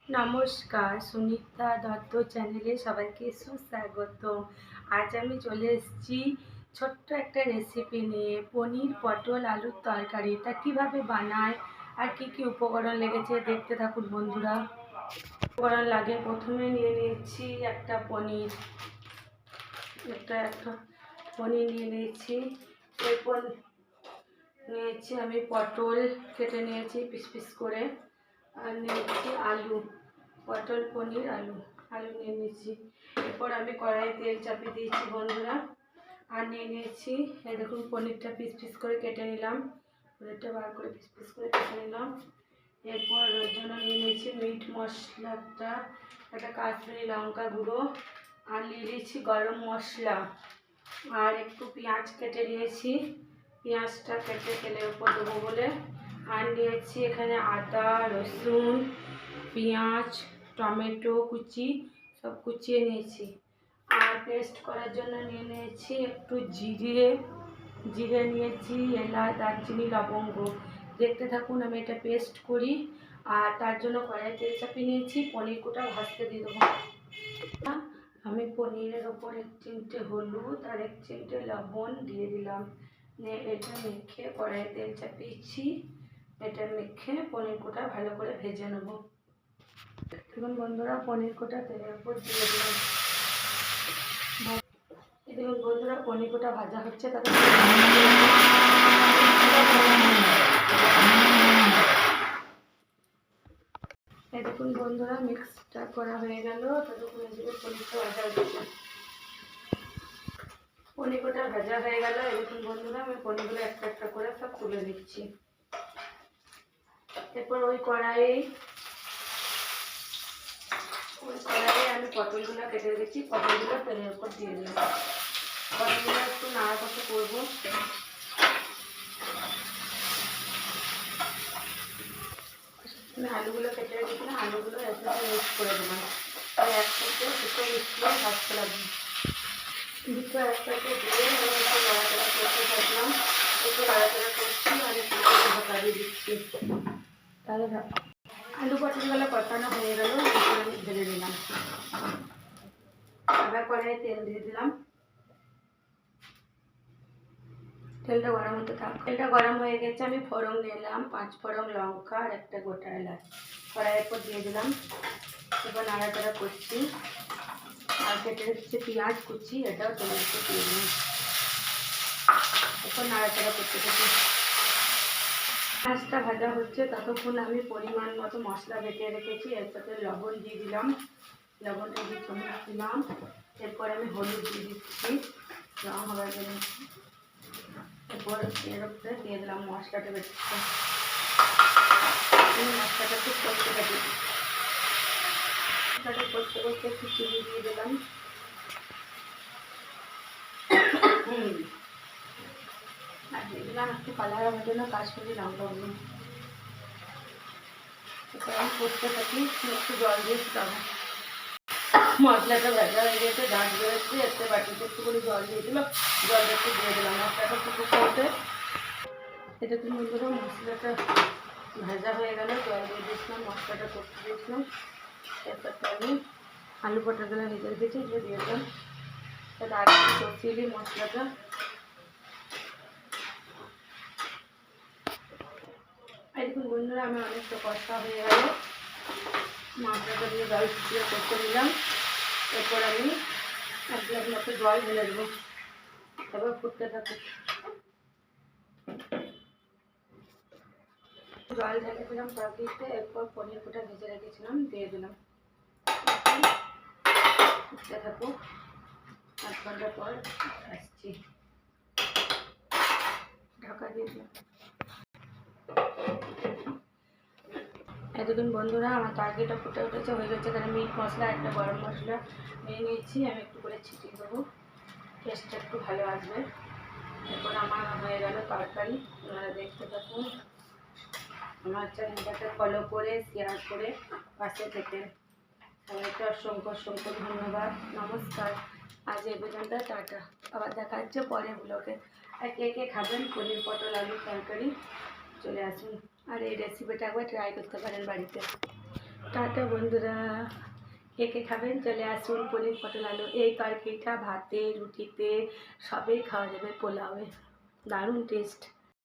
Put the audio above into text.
নমস্কার, সুনিতা দত্ত চ্যানেলে সবাইকে সুস্বাগত। আজ আমি চলে এসেছি ছোট্ট একটা রেসিপি নিয়ে, পনির পটল আলুর তরকারি। তা কীভাবে বানায় আর কি কি উপকরণ লেগেছে দেখতে থাকুন বন্ধুরা। উপকরণ লাগে, প্রথমে নিয়ে নিয়েছি একটা পনির, একটা পনির নিয়ে নিয়েছি। এরপর নিয়েছি আমি পটল, কেটে নিয়েছি পিস পিস করে। আর নিয়েছি আলু, পটল পনির আলু নিয়ে নিয়েছি। এরপর আমি কড়াইয়ে তেল চাপিয়ে দিয়েছি বন্ধুরা। আর নিয়ে নিয়েছি, এই দেখুন পনিরটা পিস পিস করে কেটে নিলাম, পনিরটা বার করে পিস পিস করে কেটে নিলাম। এরপর ওর জন্য নিয়ে নিয়েছি মিট মশলাটা, একটা কাশ্মীরি লঙ্কা গুঁড়ো, আর নিয়ে নিয়েছি গরম মশলা, আর একটু পেঁয়াজ কেটে নিয়েছি, পেঁয়াজটা কেটে তেলের উপর দেবো বলে। আর নিয়েছি এখানে আদা রসুন পেঁয়াজ টমেটো কুচি, সব কুচিয়ে নিয়েছি। আর পেস্ট করার জন্য নিয়ে নিয়েছি একটু জিরে নিয়েছি, এলাচ দারচিনি লবঙ্গ। দেখতে থাকুন আমি এটা পেস্ট করি। আর তার জন্য কড়াই তেল চাপিয়ে নিয়েছি, পনির কোটা ভাজতে দিয়ে দেবো। আমি পনিরের ওপর 1 চিমটে হলুদ আর 1 চিমটে লবণ দিয়ে দিলাম। এটা মেখে কড়াইয়ে তেল চাপিয়েছি, এটা মেখে পনির কোটা ভালো করে ভেজে নেব। দেখুন বন্ধুরা, পনির কোটা তেলের উপর দিয়ে দিলাম। দেখুন বন্ধুরা, পনির কোটা ভাজা হচ্ছে, তাতে দেখুন বন্ধুরা মিক্সটা করা হয়ে গেল, ততক্ষণ এদিকে পনিরটা ভাজা হচ্ছে। পনির কোটা ভাজা হয়ে গেল। দেখুন বন্ধুরা, আমি পনিরগুলো একটা একটা করে সব তুলে দিচ্ছি। এরপর ওই কড়াইয়ে আমি পটলগুলো কেটে রেখেছি, পটলগুলো তেলের উপর দিয়ে দিলাম। পটলগুলো একটু নাড়াচাড়া করবো। আমি আলুগুলো কেটে রেখেছিলাম, আলুগুলো এর সাথে মিক্স করে দিলাম। আর একসাথে দুটো মিশিয়ে ভাজতে লাগবে। দুটো একসাথে দিয়ে আমি একটু নাড়াচাড়া করতে থাকলাম, একটু নাড়াচাড়া করছি আর একটু ঢাকা দিয়ে দিচ্ছি। তাহলে আলু পটলগুলো কষানো হয়ে গেল, আমি ঢেলে দিলাম। আবার কড়াইয়ে তেল দিয়ে দিলাম, তেলটা গরম হতে থাক। তেলটা গরম হয়ে গেছে, আমি ফোড়ন নিলাম 5 ফোড়ন লঙ্কা আর একটা গোটা এলাচ কড়াইয়ের উপর দিয়ে দিলাম। এবার নাড়াচাড়া করছি। আর কেটে রেখেছি পেঁয়াজ কুচি, এটাও তেলের উপর দিয়ে দিলাম। এরপর নাড়াচাড়া করতে থাকি। পেঁয়াজটা ভাজা হচ্ছে, ততক্ষণ আমি পরিমাণ মতো মশলা বেটে রেখেছি, এর সাথে লবণ দিয়ে দিলাম, লবণটা 2 চামচ দিলাম। এরপর আমি হলুদ দিয়ে দিচ্ছি, রং হওয়ার জন্য। এরপর এর উপরে দিয়ে দিলাম মশলাটা বেটে, মশলাটা খুব করতে থাকি। মশলাটা করতে করতে একটু চিনি দিয়ে দিলাম। আর দিয়ে দিলাম একটু কালার হওয়ার জন্য কাশ্মীরি লঙ্কা গুঁড়ো। এরপর আমি করতে থাকি, একটু জল দিয়ে ফুটাবো। মশলাটা ভাজা হয়ে গেছে, দাঁত বেরোচ্ছে, একটা বাটিতে একটু করে জল দিয়েছিল, জলটা একটু দিয়ে দিলাম। মশলাটা ফুটে করতে এটা তুমি বন্ধুরা, মশলাটা ভাজা হয়ে গেল, জল দিয়ে দিয়েছিলাম, মশলাটা করতে দিয়েছিলাম। এরপর আমি আলু পটলগুলো ভেজে রেখেছি, এগুলো দিয়ে দিলাম। তাহলে আর একটু কষিয়ে দিই মশলাটা। দেখুন বন্ধুরা, আমি অনেকটা কষা হয়ে গেল, মশলাটা দিয়ে জল ফুটিয়ে করতে দিলাম। এরপর আমি 1 গ্লাস মতো জল ঢেলে দেবো, তারপর ফুটতে থাকবে। জল ঢেলে দিলাম তরকারিতে। এরপর পনির কোটা ভেজে রেখেছিলাম দিয়ে দিলাম, ফুটতে থাকুক। 5 ঘন্টা পর আসছি, ঢাকা দিয়ে দিলাম। এতদিন বন্ধুরা আমার তরকারিটা ফুটে উঠেছে, হয়ে গেছে। এখানে মিট মশলা একটা গরম মশলা নিয়ে নিয়েছি, আমি একটু করে ছিটিয়ে দেবো, টেস্টটা একটু ভালো আসবে। এরপর আমার হয়ে গেল তরকারি। আপনারা দেখতে থাকুন, আমার চ্যানেলটাকে ফলো করে শেয়ার করে পাশে থেকে সবাইকে অসংখ্য অসংখ্য ধন্যবাদ। নমস্কার, আজ এই পর্যন্ত, টাটা। আবার দেখা হচ্ছে পরের ব্লগে। আর কে কে খাবেন পনির পটল আলুর তরকারি, চলে আসুন। আর এই রেসিপিটা একবার ট্রাই করতে পারেন বাড়িতে। টাটা বন্ধুরা, কে কে খাবেন চলে আসুন। পনির পটল আলু এই তরকারিটা ভাতে, রুটিতে সবেই খাওয়া যাবে, পোলাওয়ে দারুণ টেস্ট।